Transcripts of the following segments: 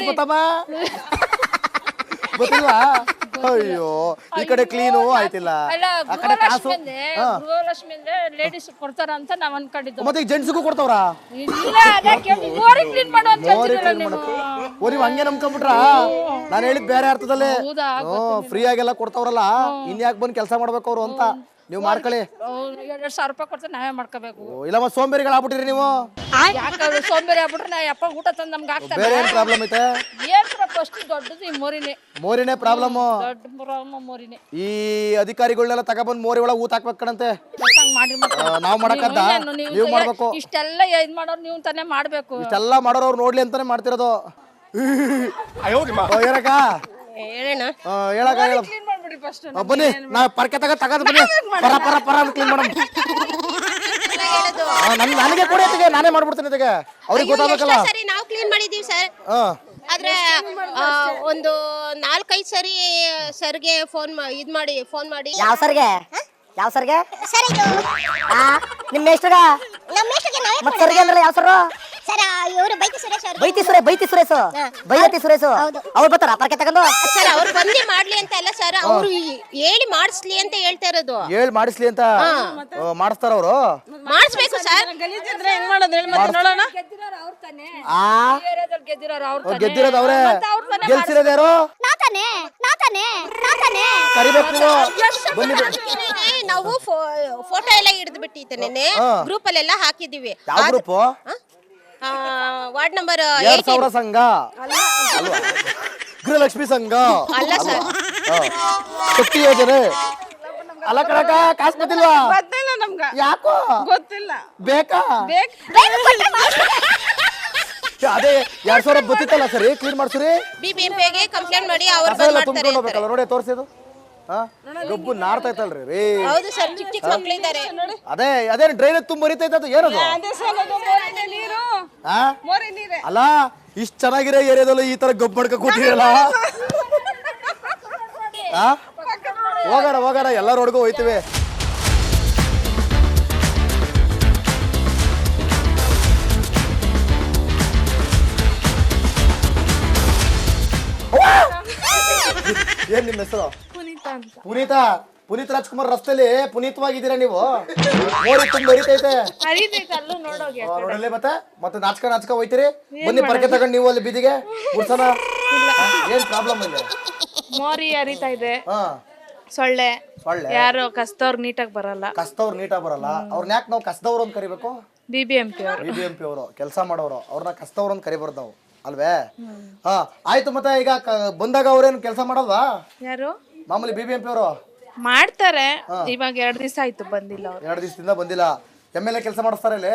ಗೊತ್ತಮ್ಮ ಗೊತ್ತಿಲ್ವಾ ಅಯ್ಯೋ ಈ ಕಡೆ ಕ್ಲೀನು ಆಯ್ತಿಲ್ಲ ಆ ಕಡೆ ಕಾಸು ಗೃಹಲಕ್ಷ್ಮಿ ಅಂದ್ರೆ ಲೇಡೀಸ್ ಕೊಡ್ತಾರ ಅಂತ ನಾವ್ ಅನ್ಕೊಂಡಿದ್ದು. ಮತ್ತೆ ಈಗ ಜೆಂಟ್ಸ್ಗೂ ಕೊಡ್ತಾವ್ರ ಇಲ್ಲ ಅದೇ ಮೋರಿ ಕ್ಲೀನ್ ಮಾಡು ಅಂತ ಹೇಳ್ತಿದ್ರಲ್ಲ ನೀವು. ಓ ನೀವು ಹಂಗೆ ನಂಬ್ಕೊಂಡ್ಬಿಟ್ರಾ? ನಾನು ಹೇಳಿದ್ ಬೇರೆ ಅರ್ಥದಲ್ಲೇ ಫ್ರೀ ಆಗೆಲ್ಲ ಕೊಡ್ತಾವ್ರಲ್ಲ ಇನ್ಯಾಕ್ ಬಂದ್ ಕೆಲಸ ಮಾಡ್ಬೇಕು ಅವ್ರು ಅಂತ ನೀವು ಮಾಡ್ಕೊಳ್ಳಿ. 2,000 ರೂಪಾಯಿ ಕೊಡ್ತಾರೆ ನಾವೇ ಮಾಡ್ಕೋಬೇಕು. ಇಲ್ಲ ಮತ್ತೆ ಸೋಂಬೇರಿಗಳಾಗ್ಬಿಟ್ಟಿರಿ ನೀವು. ಯಾಕಂದ್ರೆ ಸೋಂಬೇರಿ ಆಗ್ಬಿಟ್ರೆ ನಾ ಯಪ್ಪ ಊಟ ತಂದು ನಮ್ಗೆ ಆಗ್ತಾರೆ. ಬೇರೆ ಏನ್ ಪ್ರಾಬ್ಲಮ್ ಐತೆ? ಏನ್ ಫಸ್ಟ್ ದೊಡ್ಡದು ಈ ಮೋರಿನೇ. ಮೋರಿನೇ ಪ್ರಾಬ್ಲಮ್. ದೊಡ್ಡ ಪ್ರಾಬ್ಲಮ್ ಮೋರಿನೇ. ಈ ಅಧಿಕಾರಿಗಳನ್ನೆಲ್ಲ ತಗೊಬಂದ್ ಮೋರಿ ಒಳಗೆ ಊತ ಹಾಕ್ಬೇಕು ಕಣಂತೆ. ನಾವ್ ಮಾಡಕ್ಕಂತ ನೀವು ಮಾಡ್ಬೇಕು. ಇಷ್ಟೆಲ್ಲ ಇದ್ ಮಾಡೋರು ನೀವು ತಾನೇ ಮಾಡ್ಬೇಕು. ಇಷ್ಟೆಲ್ಲ ಮಾಡೋರು ಅವ್ರು ನೋಡ್ಲಿ ಅಂತಾನೆ ಮಾಡ್ತಿರೋದು. ಏನಕ್ಕ ಹೇಳೋಣ ಹೇಳಕ್ಕ ಕ್ಲೀನ್ ಮಾಡ್ಬಿಡಿ ಫಸ್ಟ್. ಬನ್ನಿ ನಾ ಪರ್ಕೆ ತಗದ್ ಬನ್ನಿ ಪರ ಪರ ಪರ ಕ್ಲೀನ್ ಮಾಡಮ್. ನನಗೆ ಕೊಡಿ ಅತ್ತಿಗೆ ನಾನೇ ಮಾಡ್ಬಿಡ್ತೀನಿ ಅತ್ತಿಗೆ ಅವ್ರಿಗೆ ಗೊತ್ತಾಗಬೇಕಲ್ಲ. ಸರಿ ನಾವು ಕ್ಲೀನ್ ಮಾಡಿದೀವಿ ಸರ್. ಆದ್ರೆ ಒಂದು 4-5 ಸರಿ ಸರ್ಗೆ ಫೋನ್ ಮಾಡಿ ಯಾವ ಸರ್ಗೆ ಸರ್ ಇದು ನಿಮ್ಮ ಮೇಷ್ಟ್ರಗ ಮತ್ತೆ ಸರ್ಗೆ ಅಂದ್ರೆ ಯಾವ ಸರ್? ಸರ್ ಇವರು ಬೈತಿ ಸುರೇಶ್ ಅವರು. ಬೈತಿ ಸುರೇಶ್ ಅವ್ರು ಬರ್ತಾರ ಪರ್ಕೆ ತಗೊಂಡು? ಸರ್ ಅವ್ರು ಬಂದು ಮಾಡ್ಲಿ ಅಂತ ಅಲ್ಲ ಸರ್, ಅವ್ರು ಹೇಳಿ ಮಾಡಿಸ್ಲಿ ಅಂತ ಹೇಳ್ತಾ ಇರೋದು. ಹೇಳಿ ಮಾಡಿಸ್ಲಿ ಅಂತ ಮಾಡಿಸ್ತಾರ ಅವರು. ಮಾಡಿಸ್ಬೇಕು ಸರ್. ಗಲೀಜಿದ್ರೆ ಹೆಂಗ್ ಮಾಡೋದು ಹೇಳಿ ಮತ್ತೆ ನೋಡೋಣ. ಗೆದ್ದಿರೋರು ಅವ್ರು ತಾನೇ. ಗೆದ್ದಿರೋರು ಅವ್ರು ತಾನೇ. ಗೆದ್ದಿರೋದು ಅವರೇ. ಗೆಲ್ಸಿರೋದು ಯಾರು? ನಾ ತಾನೇ ಕರಿಬೇಕು ನೀವು. ಬನ್ನಿ ನಾವು ಫೋಟೋ ಎಲ್ಲ ಹಿಡಿದು ಬಿಟ್ಟಿದ್ದೆ ನೆನ್ನೆ ಗ್ರೂಪ್ ಅಲ್ಲೆಲ್ಲ ಹಾಕಿದೀವಿ. ಯಾವ ಗ್ರೂಪ್? ವಾರ್ಡ್ ನಂಬರ್ 2000 ಸಂಘ ಅಲ್ವಾ? ಗೃಹಲಕ್ಷ್ಮಿ ಸಂಘ ಅಲ್ಲ ಸರ್. ಶಕ್ತಿ ಯೋಜನೆ ಅಲ್ಲ ಕಣಕ. ಕಾಸು ಗೊತ್ತಿಲ್ವಾ? ಗೊತ್ತಿಲ್ಲ ನಮ್ಗ. ಯಾಕೋ ಗೊತ್ತಿಲ್ಲ. ಬೇಕಾ? ಅದೇ 2000 ಗೊತ್ತಿತ್ತಲ್ಲ ಸರಿ ಕ್ಲೀನ್ ಮಾಡ್ಸುರಿ. BBMP ಕಂಪ್ಲೇಂಟ್ ಮಾಡಿ ಅವ್ರು ಬಂದ್ ಮಾಡ್ತಾರೆ ಹೋಗ್ಬೇಕಲ್ಲ ನೋಡಿ ತೋರಿಸಿದು. ಗಬ್ಬು ನಾರ್ತಾ ಇತ್ತಲ್ರಿ ರೀ. ಹೌದು ಸರ್, ಚಿಕ್ಕ ಮಕ್ಕಳಿದ್ದಾರೆ. ಅದೇ ಡ್ರೈನ್ ತುಂಬ ಬರಿತೈತೆ ಅದು ಏನದು? ಅಲ್ಲ ಇಷ್ಟ ಚೆನ್ನಾಗಿರೋ ಏರಿಯಾದಲ್ಲೂ ಈ ತರ ಗಬ್ಬು ಮಾಡ್ಕ ಕೂತಿರಲ್ಲ. ಹೋಗೋಣ ಎಲ್ಲರೊಳಗೂ ಹೋಯ್ತಿವಿ. ಏನ್ ನಿಮ್ಮ ಹೆಸರು? ಪುನೀತ್ ರಾಜ್ಕುಮಾರ್. ರಸ್ತೆಲಿ ಪುನೀತವಾಗಿದ್ದೀರಾ ನೀವು? ಮೋರಿ ತುಂಬ ಬರಿತೈತೆ ನೋಡಲ್ಲೇ. ಮತ್ತೆ ನಾಚ್ಕ ಹೋಯ್ತಿರಿ. ಬನ್ನಿ ಪರ್ಕೆ ತಗೊಂಡು ನೀವು ಅಲ್ಲಿ ಬೀದಿಗೆ ಗುಡ್ಸನ. ಏನ್ ಪ್ರಾಬ್ಲಮ್ ಇಲ್ಲ? ಮೋರಿ ಹರಿತಾ ಇದೆ. ಸೊಳ್ಳೆ ಯಾರು ಕಸ್ತವ್ರು ನೀಟಾಗಿ ಬರಲ್ಲ. ಅವ್ರನ್ನ ಯಾಕೆ ನಾವು ಕಸದವ್ರು ಅಂತ ಕರಿಬೇಕು? BBMP ಅವರು ಕೆಲಸ ಮಾಡೋರು, ಅವ್ರನ್ನ ಕಸದವ್ರು ಅಂತ ಕರಿಬಾರ್ದು ನಾವು ಅಲ್ವೇ? ಆಯ್ತು. ಮತ್ತೆ ಈಗ ಬಂದಾಗ ಅವ್ರೇನು ಕೆಲಸ ಮಾಡಲ್ವಾ? ಯಾರು? ಮಾಮೂಲಿ BBMP ಅವರು ಮಾಡ್ತಾರೆ. ಇವಾಗ 2 ದಿವಸ ಆಯ್ತು ಬಂದಿಲ್ಲ ಅವ್ರು. 2 ದಿವಸದಿಂದ ಬಂದಿಲ್ಲ. MLA ಕೆಲಸ ಮಾಡಿಸ್ತಾರೆ ಇಲ್ಲಿ?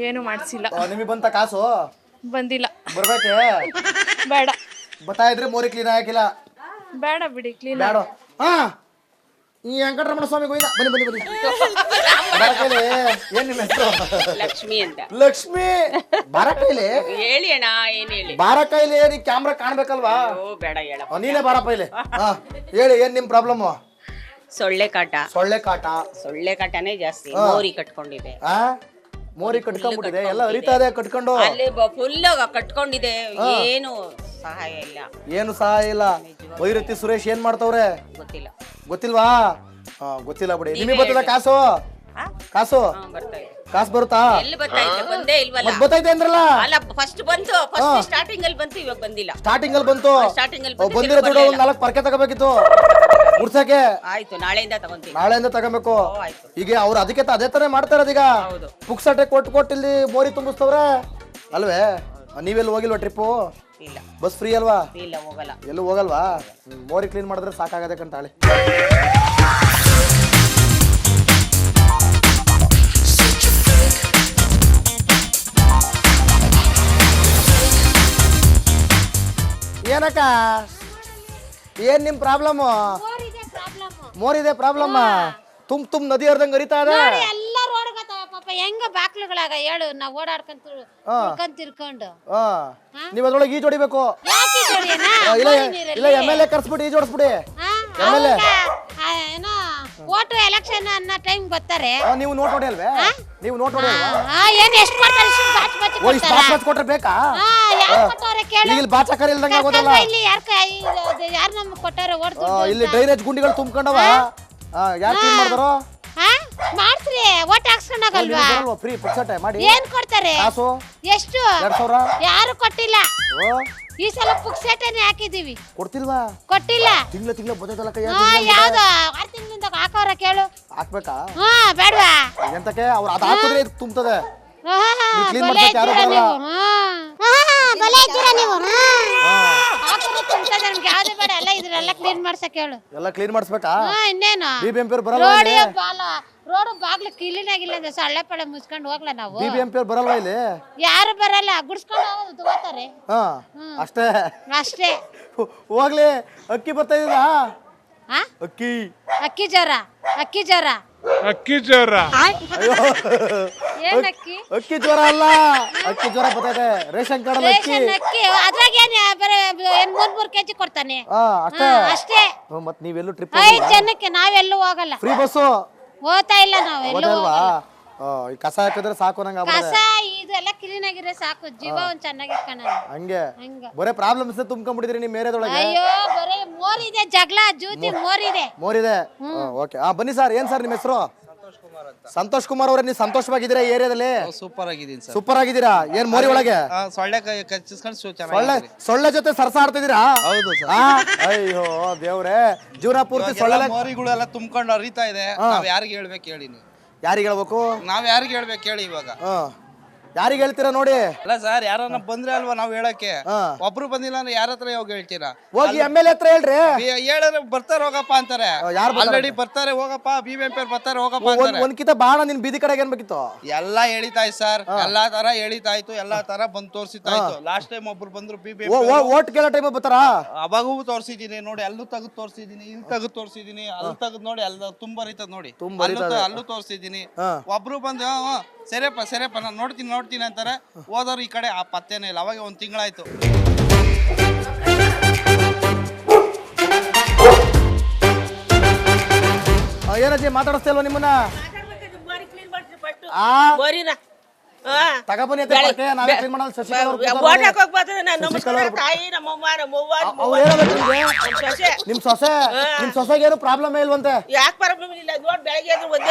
ಏನು ಮಾಡ್ಸಿಲ್ಲ. ನಿಮಗೆ ಬಂತ ಕಾಸು? ಬಂದಿಲ್ಲ. ಬರ್ಬೇಕೆ? ಬೇಡ. ಬರ್ತಾ ಇದ್ರೆ ಮೋರಿ ಕ್ಲೀನ್ ಹಾಕಿಲ್ಲ. ಬೇಡ ಬಿಡಿ ಕ್ಲೀನ್. ಬೇಡ. ಈ ವೆಂಕಟರಮಣ ಸ್ವಾಮಿ ಗೋವಿಂದ. ಬನ್ನಿ ಬಾರಕೈಲಿ. ಏನ್ ನಿಮ್ಮ ಹೆಸರು? ಲಕ್ಷ್ಮಿ ಅಂತ. ಲಕ್ಷ್ಮಿ ಬಾರಕೈಲಿ ಹೇಳಿ ಅಣ್ಣ. ಏನ್ ಹೇಳಿ? ಬಾರಕೈಲಿ ನೀ ಕ್ಯಾಮ್ರಾ ಕಾಣ್ಬೇಕಲ್ವಾ? ಬೇಡ ಹೇಳಪ್ಪ. ನೀನೇ ಬಾರಪ್ಪ ಇಲ್ಲಿ. ಹೇಳಿ ಏನ್ ನಿಮ್ ಪ್ರಾಬ್ಲಮ್? ಸೊಳ್ಳೆ ಕಾಟ. ಸೊಳ್ಳೆ ಕಾಟನೇ ಜಾಸ್ತಿ. ಮೋರಿ ಕಟ್ಕೊಂಡಿದೆ. ಮೋರಿ ಕಟ್ಕೊಂಡ್ಬಿಟ್ಟಿದೆ. ಎಲ್ಲ ಹರಿತಾ ಇದೆ ಕಟ್ಕೊಂಡು. ಅಲ್ಲಿ ಫುಲ್ ಕಟ್ಕೊಂಡಿದೆ. ಏನು ಸಹಾಯ ಇಲ್ಲ. ವೈರತಿ ಸುರೇಶ್ ಏನ್ ಮಾಡ್ತವ್ರೆ? ಗೊತ್ತಿಲ್ವಾ? ಗೊತ್ತಿಲ್ಲ ಬಿಡಿ. ನಿಮಗೆ ಬರ್ತದ ಕಾಸು? ಕಾಸು ಬರುತ್ತಾ? ಎಲ್ಲಿ ಬರ್ತಾಯಿದೆ? ಬಂದೇ ಇಲ್ವಲ್ಲ. ಬರ್ತೈತೆ ಅಂದ್ರಲ್ಲ. ಅಲ್ಲ ಫಸ್ಟ್ ಬಂತು. ಸ್ಟಾರ್ಟಿಂಗ್ ಅಲ್ಲಿ ಬಂತು. ಇವಾಗ ಬಂದಿಲ್ಲ. ಸ್ಟಾರ್ಟಿಂಗ್ ಅಲ್ಲಿ ಬಂದಿರೋ ದುಡ್ಡು 4 ಪರ್ಕೆ ತಗೋಬೇಕಿತ್ತು ಮುಡ್ಸಕ್ಕೆ. ಆಯ್ತು, ನಾಳೆಯಿಂದ ತಗೊಂತೀವಿ. ನಾಳೆಯಿಂದ ತಗೋಬೇಕು. ಈಗ ಅವ್ರು ಅದಕ್ಕೆ ಅದೇ ತರ ಮಾಡ್ತಾ ಇರೋದು. ಈಗ ಪುಕ್ಸಟೆ ಕೊಟ್ಟು ಇಲ್ಲಿ ಮೋರಿ ತುಂಬಿಸ್ತವ್ರೆ ಅಲ್ವೇ? ನೀವೆಲ್ಲಿ ಹೋಗಿಲ್ವಾ ಟ್ರಿಪ್ಪು? ಇಲ್ಲ. ಬಸ್ ಫ್ರೀ ಅಲ್ವಾ? ಇಲ್ಲ, ಹೋಗಲ್ಲ. ಎಲ್ಲೂ ಹೋಗಲ್ವಾ? ಮೋರಿ ಕ್ಲೀನ್ ಮಾಡಿದ್ರೆ ಸಾಕಾಗದೆ ಕಂತಾಳೆ. ಏನಕ್ಕ ಏನ್ ನಿಮ್ ಪ್ರಾಬ್ಲಮ್? ಮೋರಿದೆ ಪ್ರಾಬ್ಲಮ್. ತುಂಬ ನದಿ ಹರಿದಂಗ ಹರಿತಾ ಇದೆ. ಎಲ್ಲ ರೋಡ್ ಪಾಪ ಹೆಂಗ ಬಾಕ್ಲುಗಳಾಗ ಹೇಳು. ನಾವು ಓಡಾಡ್ಕೊಂತ ತಿರ್ಕೊಂಡು ನೀವ್ ಅದ್ರೊಳಗೆ ಈಜ್ ಹೊಡಿಬೇಕು. ಇಲ್ಲ MLA ಕರ್ಸ್ಬಿಟ್ಟು ಈಜ್ ಹೊಡಿಸ್ಬಿಡಿ. MLA ಓಟು ಎಲೆಕ್ಷನ್ ಅನ್ನೋ ಟೈಮ್ ಬರ್ತಾರೆ. ನೀವು ನೋಟ್ ಹೊಡಿಯಲ್ವೇ? ನೀವು ನೋಟ್ ಹೊಡಿಯಲ್ವಾ? ಏನ್ ಎಷ್ಟು ಕೊಡ್ತಾರೆ? ಕೊಟ್ರೆ ಬೇಕಾ? ಯಾರು ಕೊಟ್ಟವ್ರೆ ಕೇಳು ಈಗ ಇಲ್ಲಿ ಬಾಚಕರ ಇಲ್ದಂಗ ಆಗೋದಲ್ಲ ಕರ್ಕೊಂಡ್ ಬಾ ಇಲ್ಲಿ ಯಾರು ನಮ್ಗೆ ಕೊಟ್ಟಾರ ಓಡ್ತು ಇಲ್ಲಿ ಡ್ರೈನೇಜ್ ಗುಂಡಿಗಳು ತುಂಬ್ಕೊಂಡವ ಯಾರು ಕ್ಲೀನ್ ಮಾಡ್ತಾರೋ ಹಾ ಮಾಡ್ಸ್ರಿ ಓಟ್ ಹಾಕ್ಸ್ಕೊಂಡಾಗಲ್ವಾ ಫ್ರೀ ಪುಕ್ಸಟೆ ಮಾಡಿ ಏನ್ ಕೊಡ್ತಾರೆ ಕಾಸು ಎಷ್ಟು 2000 ಯಾರು ಕೊಟ್ಟಿಲ್ಲ ಓ ಈ ಸಲ ಪುಕ್ಸೆಟನೆ ಹಾಕಿದೀವಿ ಕೊಡ್ತಿಲ್ವಾ ಕೊಟ್ಟಿಲ್ಲ ತಿಂಗಳ ಬರ್ತೈತಲ್ಲ ಕೈ ಯಾವ್ದು 6 ತಿಂಗಳಿಂದ ಹಾಕವ್ರ ಕೇಳು ಹಾಕ್ಬೇಕಾ ಹಾ ಬೇಡವಾ ಎಂತಕ್ಕೆ ಅವ್ರು ಅದ್ ಹಾಕಿದ್ರೆ ಇದು ತುಂಬ್ತದೆ clean ಬಲೆ ಮಾಡ್ಸಕ್ಕೆ ಯಾರು ಇದ್ದೀರಾ ಬರಲ್ಲ. ನೀವು ಬಲೆ ಇದ್ದೀರಾ ನೀವು ಹಾಕಿದ್ರೆ ತುಂಬ್ತದೆ ನಮ್ಗೆ ಯಾವ್ದು ಬೇಡ ಎಲ್ಲ ಇದ್ರೆಲ್ಲ ಕ್ಲೀನ್ ಮಾಡ್ಸಕ್ ಹೇಳು ಎಲ್ಲ ಕ್ಲೀನ್ ಮಾಡಿಸ್ಬೇಕಾ ಇನ್ನೇನು ಬಿಬಿಎಂಪಿ ಅವ್ರು ಬರಲ್ಲ ರೋಡ್ ಇಲ್ಲಿ ರೋಡ್ ಬಾಗ್ಲು ಕ್ಲೀನ್ ಆಗಿಲ್ಲ ಅಂದ್ರೆ ಸೊಳ್ಳೆ ಪಳೆ ಮುಚ್ಕೊಂಡು ಹೋಗ್ಲಾ ನಾವು ಬಿಬಿಎಂಪಿ ಅವ್ರು ಬರಲ್ವಾ ಇಲ್ಲಿ ಯಾರು ಬರಲ್ಲ ಗುಡ್ಸ್ಕೊಂಡು ಹೋಗೋದು ತಗೋತಾರೆ ಹಾ ಅಷ್ಟೇ ಅಷ್ಟೇ ಹೋಗ್ಲಿ ಅಕ್ಕಿ ಬರ್ತಾ ಇದೀರಾ ಹಾ ಅಕ್ಕಿ ಅಕ್ಕಿ ಜ್ವರ ಅಕ್ಕಿ ಜ್ವರ ಏನ್ ಅಕ್ಕಿ ಅಕ್ಕಿ ಜ್ವರ ಅಲ್ಲ ಅಕ್ಕಿ ಜ್ವರ ಬರ್ತೈತೆ ರೇಷನ್ ಕಾರ್ಡ್ ಅಕ್ಕಿ ರೇಷನ್ ಅಕ್ಕಿ ಅದ್ರಾಗ ಏನ್ ಮೂರ್ ಕೆಜಿ ಕೊಡ್ತಾನೆ ಅಷ್ಟೇ ಅಷ್ಟೇ ಮತ್ ನೀವೆಲ್ಲೂ ಟ್ರಿಪ್ 5 ಜನಕ್ಕೆ ನಾವೆಲ್ಲೂ ಹೋಗಲ್ಲ ಫ್ರೀ ಬಸ್ಸು ಹೋಗ್ತಾ ಇಲ್ಲ ನಾವೆಲ್ಲೂ ಹೋದಲ್ವಾ ಈ ಕಸ ಹಾಕಿದ್ರೆ ಸಾಕು ನಂಗೆ ಕಸ ಇದೆಲ್ಲ ಕ್ಲೀನ್ ಆಗಿದ್ರೆ ಸಾಕು ಜೀವ ಒಂದ್ ಚೆನ್ನಾಗಿರ್ಕಣ ಹಂಗೆ ಹಂಗ ಬರೇ ಪ್ರಾಬ್ಲಮ್ಸ್ ತುಂಬ್ಕೊಂಡ್ಬಿಟ್ಟಿದ್ರಿ ನಿಮ್ ಏರಿಯಾದೊಳಗೆ ಅಯ್ಯೋ ಬರೀ ಮೋರಿದೆ ಜಗಳ ಜೂತಿ ಮೋರಿದೆ ಮೋರಿದೆ ಓಕೆ ಬನ್ನಿ ಸರ್ ಏನ್ ಸರ್ ನಿಮ್ಮ ಹೆಸರು ಸಂತೋಷ್ ಕುಮಾರ್ ಅವರೇ ನೀವು ಸಂತೋಷವಾಗಿದ್ದೀರಾ ಈ ಏರಿಯಾದಲ್ಲಿ ಸೂಪರ್ ಆಗಿದ್ದೀನಿ ಸರ್ ಸೂಪರ್ ಆಗಿದ್ದೀರಾ ಏನ್ ಮೋರಿ ಒಳಗೆ ಸೊಳ್ಳೆ ಕಚ್ಚಿಸ್ಕೊಂಡು ಸೊಳ್ಳೆ ಜೊತೆ ಸರ್ಸ ಆಡ್ತಿದ್ದೀರಾ ಹೌದು ಸರ್ ಅಯ್ಯೋ ದೇವ್ರೆ ಜೀವನ ಪೂರ್ತಿ ಸೊಳ್ಳೆ ಮೋರಿಗಳೆಲ್ಲ ತುಂಬ್ಕೊಂಡು ಹರಿತಾ ಇದೆ ನಾವ್ ಯಾರಿಗೆ ಹೇಳ್ಬೇಕು ಹೇಳಿ ನೀವು ಯಾರಿಗೆ ಹೇಳ್ಬೇಕು ನಾವ್ ಯಾರಿಗೆ ಹೇಳ್ಬೇಕು ಹೇಳಿ ಇವಾಗ ಯಾರಿಗೆ ಹೇಳ್ತೀರಾ ನೋಡಿ ಅಲ್ಲ ಸರ್ ಯಾರನ್ನ ಬಂದ್ರೆ ಅಲ್ವಾ ನಾವ್ ಹೇಳಕ್ಕೆ ಒಬ್ರು ಬಂದಿಲ್ಲ ಅಂದ್ರೆ ಯಾರ ಹತ್ರ ಹೋಗಿ ಹೇಳ್ತೀರಾ ಹೋಗಿ MLA ಹತ್ರ ಹೇಳ್ರಿ ಹೇಳಿದ್ರೆ ಬರ್ತಾರೆ ಹೋಗಪ್ಪ ಅಂತಾರೆ ಆಲ್ರೆಡಿ ಬರ್ತಾರೆ ಹೋಗಪ್ಪ ಬಿಬಿಎಂಪಿ ಅವ್ರು ಬರ್ತಾರೆ ಹೋಗಪ್ಪ ಅಂತಾರೆ ಒಂದ್ಕಿತ ಬಾಣ ನಿನ್ ಬೀದಿ ಕಡೆಗೆ ಏನ್ಬೇಕಿತ್ತು ಎಲ್ಲಾ ಹೇಳಿತಾಯ್ತು ಸರ್ ಎಲ್ಲಾ ತರ ಹೇಳಿತಾಯ್ತು ಎಲ್ಲಾ ತರ ಬಂದ್ ತೋರ್ಸಿತಾಯ್ತು ಲಾಸ್ಟ್ ಟೈಮ್ ಒಬ್ರು ಬಂದ್ರು ಬಿಬಿಎಂಪಿ ಓಟ್ ಕೇಳೋ ಟೈಮ್ ಬರ್ತಾರಾ ಅವಾಗೂ ತೋರ್ಸಿದೀನಿ ನೋಡಿ ಅಲ್ಲೂ ತೆಗೆದು ತೋರ್ಸಿದೀನಿ ಇಲ್ಲಿ ತೆಗೆದು ತೋರ್ಸಿದೀನಿ ಅಲ್ಲಿ ತೆಗೆದು ನೋಡಿ ಎಲ್ಲ ತುಂಬಾ ಬರೀತದ ನೋಡಿ ಅಲ್ಲೂ ತೋರ್ಸಿದೀನಿ ಒಬ್ರು ಬಂದು ಸರಿಯಪ್ಪ ನಾನು ನೋಡ್ತೀನಿ ಅಂತಾರೆ ಹೋದವ್ರು ಈ ಕಡೆ ಆ ಪತ್ತೇನೆ ಇಲ್ಲ ಅವಾಗ 1 ತಿಂಗಳಾಯ್ತು ಏನಜ್ಜಿ ಮಾತಾಡಿಸ್ತಾ ಇಲ್ವಾ ನಿಮ್ಮನ್ನ ತಗೊಬನ್ನಿ ಅಂತ ಕೊಟ್ಟೆ, ನಾವೇ ಕ್ಲೀನ್ ಮಾಡಲ್ಲ. ಶಶಿಕಲಾ ಅವ್ರು ನಿಮ್ ಸೊಸೆಗೆ ಏನು ಪ್ರಾಬ್ಲಮ್ ಇಲ್ವಂತೆ? ಯಾಕೆ ಪ್ರಾಬ್ಲಮ್ ಇಲ್ಲ? ನೋಡ್ ಬೆಳಗ್ಗೆ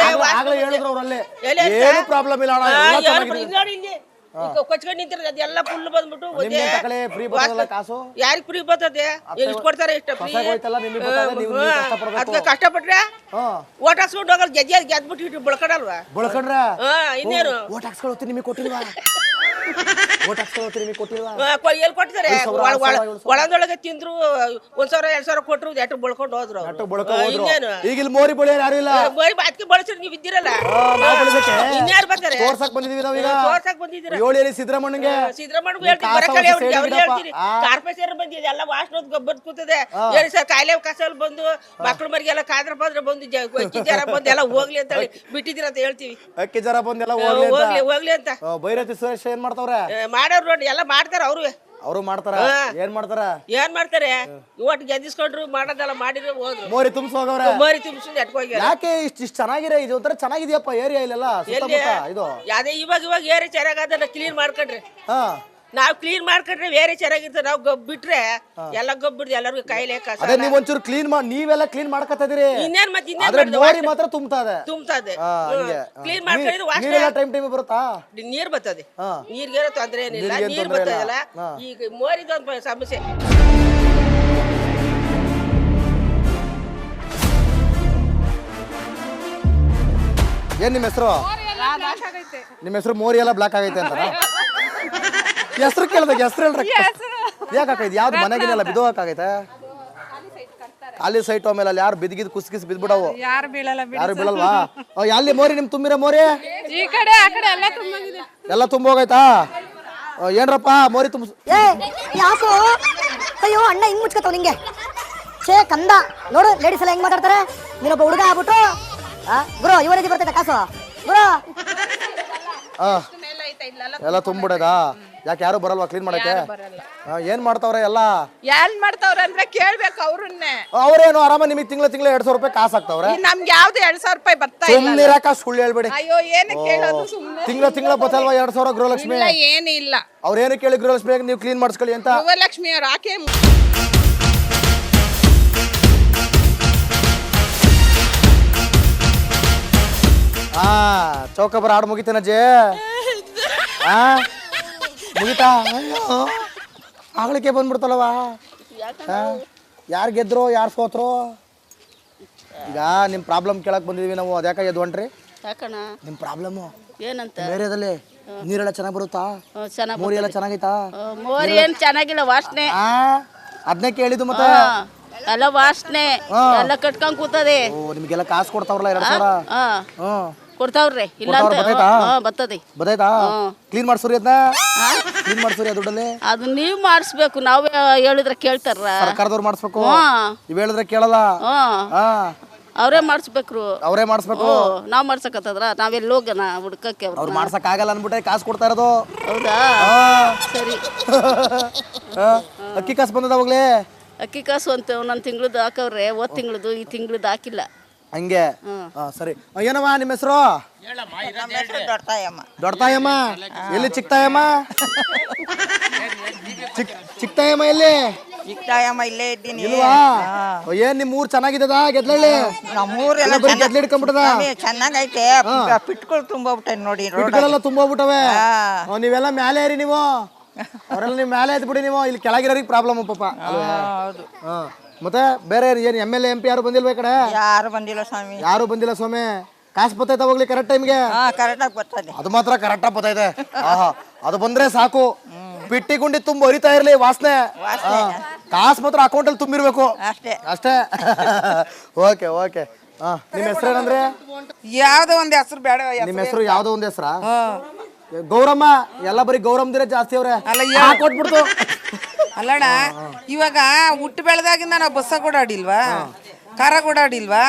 ಆಗ್ಲೇ ಹೇಳಿದ್ರು ಅವ್ರಲ್ಲಿ ಏನು ಪ್ರಾಬ್ಲಮ್ ಇಲ್ಲ ಅಣ್ಣ, ಎಲ್ಲ ಚೆನ್ನಾಗಿದೆ. ನೋಡಿ ಇಲ್ಲಿ ಕೊಚ್ಕೊಂಡ್ ನಿಂತಿರೋದು ಅದೆಲ್ಲ ಫುಲ್ ಬಂದ್ಬಿಟ್ಟು ಫ್ರೀ ಬರ್ತದಲ್ಲ ಕಾಸು? ಯಾರಿಗ್ ಫ್ರೀ ಬರ್ತದೆ? ಇಷ್ಟು ಕೊಡ್ತಾರೆ ಇಷ್ಟ ಫ್ರೀ? ಅದಕ್ಕೆ ಕಷ್ಟಪಟ್ರೆ ಓಟ್ ಹಾಕ್ಸ್ಕೊಂಡು ಹೋಗಲ್ಲ, ಗೆದ್ಬಿಟ್ಟು ಬಳಕಡಲ್ವಾ? ಬಳಕಡ್ರ ಇನ್ನೇನು ಓಟ್ ಹಾಕ್ಸ್ಕೊಳ್ತೀನಿ ನಿಮಗೆ ಕೊಟ್ಟಿಲ್ವಾ? ಓಟ್ ಹಾಕ್ಸ್ಕೊಳ್ತೀನಿ ನಿಮಗೆ ಕೊಟ್ಟಿಲ್ವಾ? ಎಲ್ಲಿ ಕೊಡ್ತಾರೆ? ಒಳದೊಳಗೆ ತಿಂದ್ರು 1,000-2,000 ಕೊಟ್ರು ಎಟ್ಟು ಬಳ್ಕೊಂಡು ಹೋದ್ರು. ಇನ್ನೇನು ಈಗ ಇಲ್ಲಿ ಮೋರಿ ಬಳಿಯೋರು ಯಾರು ಇಲ್ಲ. ಬರೀ ಅದಕ್ಕೆ ಬಳಸ್ರಿ ನೀವು ಇದ್ದೀರಲ್ಲ, ಇನ್ಯಾರು ಬರ್ತಾರೆ? ತೋರ್ಸಕ್ ಬಂದಿದೀವಿ ನಾವೀಗ. ತೋರ್ಸಕ್ ಬಂದಿದ್ದೀರ? ಹೇಳಿ ಸಿದ್ದರಾಮಣ್ಣಗೆ ಕಾರ್ಪೊರೇಷನ್ ಬಂದಿದೆ, ಎಲ್ಲ ವಾಸನ ಗೊಬ್ಬರ ಕೂತದೆ. ಹೇಳಿ ಸರ್, ಕಾಯಿಲೆ ಕಸಲ್ ಬಂದು ಮಕ್ಳು ಮರಿಗೆಲ್ಲ ಕಾದ್ರ ಪಾದ್ರ ಬಂದು ಅಕ್ಕಿ ಜರ ಬಂದು ಎಲ್ಲ ಹೋಗ್ಲಿ ಅಂತ ಹೇಳಿ ಬಿಟ್ಟಿದ್ದೀರ ಅಂತ ಹೇಳ್ತೀವಿ. ಅಕ್ಕಿ ಜರ ಬಂದೆಲ್ಲ ಹೋಗ್ಲಿ ಅಂತ ಭೈರತಿ ಸುರೇಶ್ ಏನ್ ಮಾಡ್ತಾವ್ರೆ? ಮಾಡೋರು ನೋಡಿ, ಎಲ್ಲ ಮಾಡ್ತಾರ ಅವರು ಮಾಡ್ತಾರ. ಏನ್ ಮಾಡ್ತಾರೆ? ಓಟ್ ಗೆದ್ದಿಸ್ಕೊಂಡ್ರು ಮಾಡೋದೆಲ್ಲ ಮಾಡಿದ್ರೆ ಹೋದ್ರು. ಮೋರಿ ತುಂಬಿಸ್ ಹೋಗವ್ರೆ. ಮೋರಿ ತುಂಬಿಸಿ ಎಟ್ಕೋಗಿ ಯಾಕೆ ಇಷ್ಟ ಚೆನ್ನಾಗಿರೋ ಇದು ಒಂಥರ ಚೆನ್ನಾಗಿದೆಯಪ್ಪ ಏರಿಯಾ ಇಲ್ಲೆಲ್ಲ ಸುತ್ತಮುತ್ತ ಇದು. ಯಾವ್ದೇ ಇವಾಗ ಏರಿ ಚೆನ್ನಾಗದ ಕ್ಲೀನ್ ಮಾಡ್ಕೊಂಡ್ರಿ, ನಾವ್ ಕ್ಲೀನ್ ಮಾಡ್ಕೊಂಡ್ರೆ ಬೇರೆ ಚೆನ್ನಾಗಿರ್ತದೆ. ನಾವು ಬಿಟ್ರೆ ಎಲ್ಲ ಗೊಬ್ಬಿಡ್ದು ಎಲ್ಲರಿಗೂ ಕಾಯಿಲೆ ಕಸ. ಅದೇ ನೀವ್ ಒಂಚೂರು ಕ್ಲೀನ್ ಮಾಡಿ, ನೀವೆಲ್ಲ ಕ್ಲೀನ್ ಮಾಡ್ಕೊತಾ ಇದೀರಿ. ಇನ್ನೇನ್ ಮತ್ತೆ ಮೋರಿ ಮಾತ್ರ ತುಂಬ್ತದೆ. ಕ್ಲೀನ್ ಮಾಡ್ಕೊಂಡಿದ್ರೆ ನೀರೆಲ್ಲ ಟೈಮ್ ಬರುತ್ತಾ? ನೀರ್ ಬರ್ತದೆ, ನೀರ್ಗೇನೋ ತೊಂದ್ರೆ ಏನಿಲ್ಲ, ನೀರ್ ಬರ್ತದಲ್ಲ. ಈಗ ಮೋರಿದೊಂದು ಸಮಸ್ಯೆ. ಏನ್ ನಿಮ್ಮ ಹೆಸರು? ನಿಮ್ಮ ಹೆಸರು ಮೋರಿ ಎಲ್ಲ ಬ್ಲಾಕ್ ಆಗೈತೆ ಅಂತ ಹೆಸರು ಕೇಳ್ದಾಗ ಹೆಸರು ಹೇಳ್ರಿ. ಯಾಕಾಗೈತೆ? ಯಾವ್ದು ಮನೆಗಿನೆಲ್ಲ ಬಿದ್ದೋಗೈತೆ? ಖಾಲಿ ಸೈಟ್ ಆಮೇಲೆ ಅಲ್ಲಿ ಯಾರು ಬಿದ್ಗಿದ್ ಕುಸ್ಕಿಸ್ ಬಿದ್ಬಿಡವು. ಯಾರು ಬೀಳಲ್ವಾ? ಅಲ್ಲಿ ಮೋರಿ ನಿಮ್ ತುಂಬಿರ ಮೋರಿ ಈ ಕಡೆ ಆ ಕಡೆ ಎಲ್ಲ ತುಂಬಾಗಿದೆ. ಎಲ್ಲ ತುಂಬೋಗೈತಾ? ಏನ್ರಪ್ಪ ಮೋರಿ ತುಂಬ ಯಾಕೋ? ಅಯ್ಯೋ ಅಣ್ಣ ಹಿಂಗ್ ಮುಚ್ಕತಾವ ನಿಂಗೆ. ಛೇ ಕಂದ, ನೋಡು ಲೇಡೀಸ್ ಎಲ್ಲ ಹೆಂಗ್ ಮಾತಾಡ್ತಾರೆ. ನೀನೊಬ್ಬ ಹುಡುಗ ಆಗ್ಬಿಟ್ಟು ಗುರು ಇವರಿಗೆ ಬರ್ತೈತೆ ಕಾಸು ಗುರು. ಎಲ್ಲ ತುಂಬಿಡದಾ? ಯಾಕೆ ಯಾರು ಬರಲ್ವಾ ಕ್ಲೀನ್ ಮಾಡಕ್ಕೆ? ಏನ್ ಮಾಡ್ತಾವ್ರೆ ಎಲ್ಲ? ಏನ್ ಮಾಡ್ತಾವ್ರ ಅಂದ್ರೆ ಕೇಳ್ಬೇಕು ಅವ್ರನ್ನೇ. ಅವ್ರೇನು ಆರಾಮ ನಿಮಗೆ ತಿಂಗಳ 2,000 ರೂಪಾಯಿ ಕಾಸು ಹಾಕ್ತಾವ್ರೆ. ನಮ್ಗೆ ಯಾವ್ದು 2,000 ರೂಪಾಯಿ ಬರ್ತಾ ಇಲ್ಲ. ಸುಮ್ನಿರಾಕ ಸುಳ್ಳು ಹೇಳ್ಬೇಡಿ. ಅಯ್ಯೋ ಏನಕ್ಕೆ ಕೇಳೋದು ಸುಮ್ನೆ. ತಿಂಗಳ ಬತ್ತಲ್ವಾ 2,000 ಗೃಹಲಕ್ಷ್ಮಿ? ಇಲ್ಲ ಏನಿಲ್ಲ. ಅವ್ರೇನು ಕೇಳಿ ಗೃಹಲಕ್ಷ್ಮಿ ನೀವು ಕ್ಲೀನ್ ಮಾಡಿಸ್ಕೊಳ್ಳಿ ಅಂತ. ಗೃಹಲಕ್ಷ್ಮಿ ಅವ್ರು ಆಕೆ ಚೌಕಬರ ಹಾಡು ಮುಗಿತೇನಜ್ಜಿ? ಮುಗಿತಾ? ಆಗ್ಲಿಕ್ಕೆ ಬಂದ್ಬಿಡ್ತಲ್ಲವಾ? ಯಾರು ಗೆದ್ರು ಯಾರು ಸೋತ್ರು? ಈಗ ನಿಮ್ಮ ಪ್ರಾಬ್ಲಮ್ ಕೇಳಕ್ ಬಂದಿದೀವಿ ನಾವು. ಅದ್ಯಾಕ ಎದ್ದು ಹೊಂಟ್ರಿ? ಯಾಕಣ್ಣ? ನಿಮ್ಮ ಪ್ರಾಬ್ಲಮ್ಮು ಏನಂತ? ಏರಿಯಾದಲ್ಲಿ ನೀರೆಲ್ಲ ಚೆನ್ನಾಗಿ ಬರುತ್ತಾ? ಚೆನ್ನಾಗಿ ಮೋರಿ ಎಲ್ಲ ಚೆನ್ನಾಗೈತಾ? ಮೋರಿ ಏನ್ ಚೆನ್ನಾಗಿಲ್ಲ, ವಾಸನೆ. ಅದನ್ನೇ ಕೇಳಿದ್ದು ಮತ್ತೆ. ಎಲ್ಲ ವಾಸನೆ ಎಲ್ಲ ಕಟ್ಕೊಂಡ್ ಕೂತದೆ. ನಿಮ್ಗೆಲ್ಲ ಕಾಸು ಕೊಡ್ತಾವ್ರಲ್ಲ 2,000? ಕೊಡ್ತಾವ್ರಿ. ಇಲ್ಲ ಬರ್ತದೆ. ಬದೈತಾ? ಕ್ಲೀನ್ ಮಾಡ್ಸೋರಿ ಅದನ್ನ? ಕ್ಲೀನ್ ಮಾಡ್ಸೋರಿ ಆ ದುಡ್ಡಲ್ಲಿ? ಅದು ನೀವ್ ಮಾಡಿಸ್ಬೇಕು, ನಾವ್ ಹೇಳಿದ್ರೆ ಕೇಳ್ತಾರ? ಸರ್ಕಾರದವ್ರು ಮಾಡಿಸ್ಬೇಕು, ನೀವ್ ಹೇಳಿದ್ರೆ ಕೇಳಲ್ಲ. ಅವರೇ ಮಾಡಿಸ್ಬೇಕ್ರು. ಅವರೇ ಮಾಡಿಸ್ಬೇಕು. ನಾವ್ ಮಾಡ್ಸಕತ್ತದ್ರ ನಾವೆಲ್ಲ ಹೋಗಣ ಹುಡ್ಕಕ್ಕೆ? ಅವ್ರು ಮಾಡ್ಸಕ್ ಆಗಲ್ಲ ಅನ್ಬಿಟ್ಟೆ ಕಾಸು ಕೊಡ್ತಾ ಇರೋದು. ಹೌದಾ? ಸರಿ. ಅಕ್ಕಿ ಕಾಸು ಬಂದದ ಅವಾಗ್ಲೇ? ಅಕ್ಕಿ ಕಾಸು ಅಂತ ಒಂದೊಂದು ತಿಂಗಳದ್ದು ಹಾಕವ್ರೆ. ಹೋದ್ ತಿಂಗಳದ್ದು ಈ ತಿಂಗಳದ್ದು ಹಾಕಿಲ್ಲ. ಹಂಗೆ? ಸರಿ. ಏನಮ್ಮ ನಿಮ್ಮ ಹೆಸರು? ದೊಡ್ಡತಾಯಮ್ಮ. ಎಲ್ಲಿ ಚಿಕ್ಕತಾಯಮ್ಮ? ಚಿಕ್ಕತಾಯಮ್ಮ ಎಲ್ಲಿ? ಇಲ್ಲೇ ಇದ್ದೀನಿ. ಇಲ್ವಾ? ಏನ್ ನಿಮ್ ಊರ್ ಚೆನ್ನಾಗಿದ್ದದ ಗೆದ್ಲಳ್ಳಿ? ನಮ್ಮೂರೆಲ್ಲ ಗೆದ್ಲು ಹಿಡ್ಕೊಂಡ್ಬಿಟ್ಟದ? ಚೆನ್ನಾಗೈತೆ. ಪಿಟ್ಗಳು ತುಂಬೋಗ್ಬಿಟ್ಟೆ ನೋಡಿ. ಪಿಟ್ಗಳೆಲ್ಲ ತುಂಬೋಗ್ಬಿಟ್ಟವೆ. ನೀವೆಲ್ಲ ಮ್ಯಾಲೆ ಏರಿ ನೀವು. ಅವರೆಲ್ಲ ನೀವು ಮ್ಯಾಲೆ ಎದ್ ಬಿಡಿ ನೀವು. ಇಲ್ಲಿ ಕೆಳಗಿರೋರಿಗೆ ಪ್ರಾಬ್ಲಮ್ ಪಾಪ. ಮತ್ತೆ ಬೇರೆ ಏನ್ MLA MP ಯಾರು ಬಂದಿಲ್ವ ಈ ಕಡೆ? ಯಾರು ಬಂದಿಲ್ಲ ಸ್ವಾಮಿ. ಯಾರು ಬಂದಿಲ್ಲ ಸ್ವಾಮಿ. ಕಾಸು ಬತ್ತೈತ ಹೋಗ್ಲಿ ಕರೆಕ್ಟ್ ಟೈಮ್ಗೆ? ಕರೆಕ್ಟಾಗಿ ಬರ್ತದೆ. ಅದು ಮಾತ್ರ ಕರೆಕ್ಟಾಗಿ ಬತ್ತೈತೆ. ಅದು ಬಂದ್ರೆ ಸಾಕು. ಪಿಟ್ಟಿ ಗುಂಡಿ ತುಂಬ ಹರಿತಾ ಇರ್ಲಿ ವಾಸನೆ. ಕಾಸು ಮಾತ್ರ ಅಕೌಂಟಲ್ಲಿ ತುಂಬಿರ್ಬೇಕು ಅಷ್ಟೇ. Okay okay. ನಿಮ್ಮ ಹೆಸರೇನಂದ್ರೆ? ಯಾವ್ದೋ ಒಂದ್ ಹೆಸರು ಬೇಡ. ನಿಮ್ಮ ಹೆಸರು ಯಾವ್ದೋ ಒಂದ್ ಹೆಸರಾ? ಗೌರಮ್ಮ. ಎಲ್ಲ ಬರೀ ಗೌರಮ್ಮದಿರೇ ಜಾಸ್ತಿ ಅವ್ರೆ. ಕೊಟ್ಬಿಡ್ತು. ಅಲ್ಲಣ್ಣ, ಇವಾಗ ಹುಟ್ಟು ಬೆಳೆದಾಗಿಂದ ನಾವು ಬಸ್ಸ ಓಡಾಡಿಲ್ವಾ, ಕಾರ ಓಡಾಡಿಲ್ವಾ,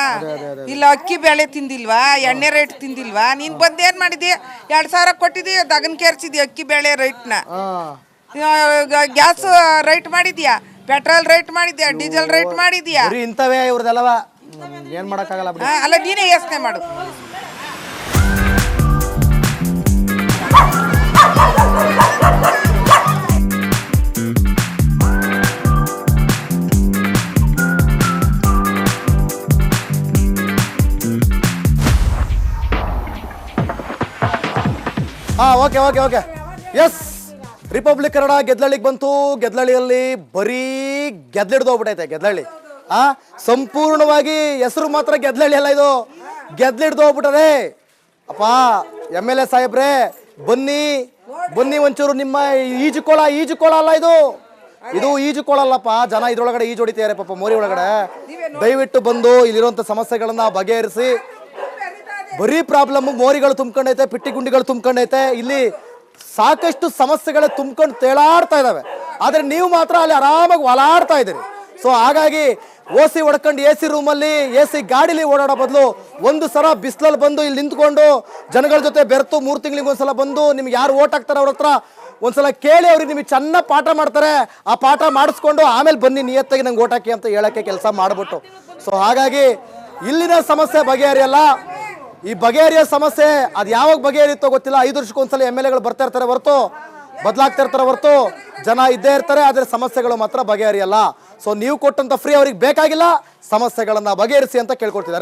ಇಲ್ಲ ಅಕ್ಕಿ ಬೇಳೆ ತಿಂದಿಲ್ವಾ, ಎಣ್ಣೆ ರೇಟ್ ತಿಂದಿಲ್ವಾ? ನೀನ್ ಬಂದ್ ಏನ್ ಮಾಡಿದಿ? 2,000 ಕೊಟ್ಟಿದಿ, ದಗನ್ ಕೇರ್ಸಿದಿ ಅಕ್ಕಿ ಬೇಳೆ ರೇಟ್ನ. ಗ್ಯಾಸ್ ರೇಟ್ ಮಾಡಿದ್ಯಾ, ಪೆಟ್ರೋಲ್ ರೇಟ್ ಮಾಡಿದ್ಯಾ, ಡೀಸೆಲ್ ರೇಟ್ ಮಾಡಿದ್ಯಾ? ಇಂತವೇ ಇವ್ರದೆಲ್ಲವ. ಏನ್ ಮಾಡಕ್ಕಾಗಲ್ಲ. ಅಲ್ಲ ನೀನೇ ಯೋಚನೆ ಮಾಡು. Okay okay okay. Yes, Republic Kannada ಗೆದ್ಲಳ್ಳಿಗೆ ಬಂತು. ಗೆದ್ಲಳ್ಳಿಯಲ್ಲಿ ಬರೀ ಗೆದ್ಲಿಡ್ದು ಹೋಗ್ಬಿಟ್ಟೈತೆ ಗೆದ್ಲಳ್ಳಿ. ಸಂಪೂರ್ಣವಾಗಿ ಹೆಸರು ಮಾತ್ರ ಗೆದ್ಲಳ್ಳಿ ಅಲ್ಲ, ಇದು ಗೆದ್ಲಿಡ್ದು ಹೋಗ್ಬಿಟ್ಟದೆ. ಅಪ್ಪ MLA ಸಾಹೇಬ್ರೆ, ಬನ್ನಿ ಬನ್ನಿ ಒಂಚೂರು. ನಿಮ್ಮ ಈಜುಕೊಳ ಅಲ್ಲ ಇದು. ಇದು ಈಜುಕೊಳಲ್ಲಪ್ಪ. ಜನ ಇದ್ರೊಳಗಡೆ ಈಜು ಹೊಡಿತಾರೆ ಪಾಪ ಮೋರಿ ಒಳಗಡೆ. ದಯವಿಟ್ಟು ಬಂದು ಇಲ್ಲಿರುವಂಥ ಸಮಸ್ಯೆಗಳನ್ನ ಬಗೆಹರಿಸಿ. ಬರೀ ಪ್ರಾಬ್ಲಮ್ ಮೋರಿಗಳು ತುಂಬ್ಕೊಂಡೈತೆ, ಪಿಟ್ಟಿ ಗುಂಡಿಗಳು ತುಂಬ್ಕೊಂಡೈತೆ. ಇಲ್ಲಿ ಸಾಕಷ್ಟು ಸಮಸ್ಯೆಗಳೇ ತುಂಬ್ಕೊಂಡು ತೇಲಾಡ್ತಾ ಇದಾವೆ. ಆದ್ರೆ ನೀವು ಮಾತ್ರ ಅಲ್ಲಿ ಆರಾಮಾಗಿ ಓಲಾಡ್ತಾ ಇದ್ದೀರಿ. ಸೊ ಹಾಗಾಗಿ OC ಹೊಡ್ಕೊಂಡು AC ರೂಮಲ್ಲಿ AC ಗಾಡಿಲಿ ಓಡಾಡೋ ಬದಲು ಒಂದು ಸಲ ಬಿಸಿಲಲ್ಲಿ ಬಂದು ಇಲ್ಲಿ ನಿಂತ್ಕೊಂಡು ಜನಗಳ ಜೊತೆ ಬೆರೆತು 3 ತಿಂಗಳಿಗೆ ಒಂದ್ಸಲ ಬಂದು ನಿಮ್ಗೆ ಯಾರು ಓಟ್ ಹಾಕ್ತಾರೆ ಅವ್ರ ಹತ್ರ ಒಂದ್ಸಲ ಕೇಳಿ ಅವ್ರಿಗೆ ನಿಮಗೆ ಚೆನ್ನಾಗಿ ಪಾಠ ಮಾಡ್ತಾರೆ. ಆ ಪಾಠ ಮಾಡಿಸ್ಕೊಂಡು ಆಮೇಲೆ ಬನ್ನಿ ನಿಯತ್ತಾಗಿ ನಂಗೆ ಓಟ್ ಹಾಕಿ ಅಂತ ಹೇಳಕ್ಕೆ ಕೆಲಸ ಮಾಡ್ಬಿಟ್ಟು. ಸೊ ಹಾಗಾಗಿ ಇಲ್ಲಿನ ಸಮಸ್ಯೆ ಬಗೆಹರಿಯಲ್ಲ. ಈ ಬಗೆಹರಿಯೋ ಸಮಸ್ಯೆ ಅದು ಯಾವಾಗ ಬಗೆಹರಿಯುತ್ತೋ ಗೊತ್ತಿಲ್ಲ. 5 ವರ್ಷಕ್ಕೊಂದ್ಸಲ MLAಗಳು ಬರ್ತಾ ಇರ್ತಾರೆ ಹೊರತು, ಬದಲಾಗ್ತಾ ಇರ್ತಾರೆ ಹೊರತು, ಜನ ಇದ್ದೇ ಇರ್ತಾರೆ. ಆದರೆ ಸಮಸ್ಯೆಗಳು ಮಾತ್ರ ಬಗೆಹರಿಯಲ್ಲ. ಸೊ ನೀವು ಕೊಟ್ಟಂತ ಫ್ರೀ ಅವ್ರಿಗೆ ಬೇಕಾಗಿಲ್ಲ. ಸಮಸ್ಯೆಗಳನ್ನ ಬಗೆಹರಿಸಿ ಅಂತ ಕೇಳ್ಕೊಳ್ತಿದ್ದಾರೆ.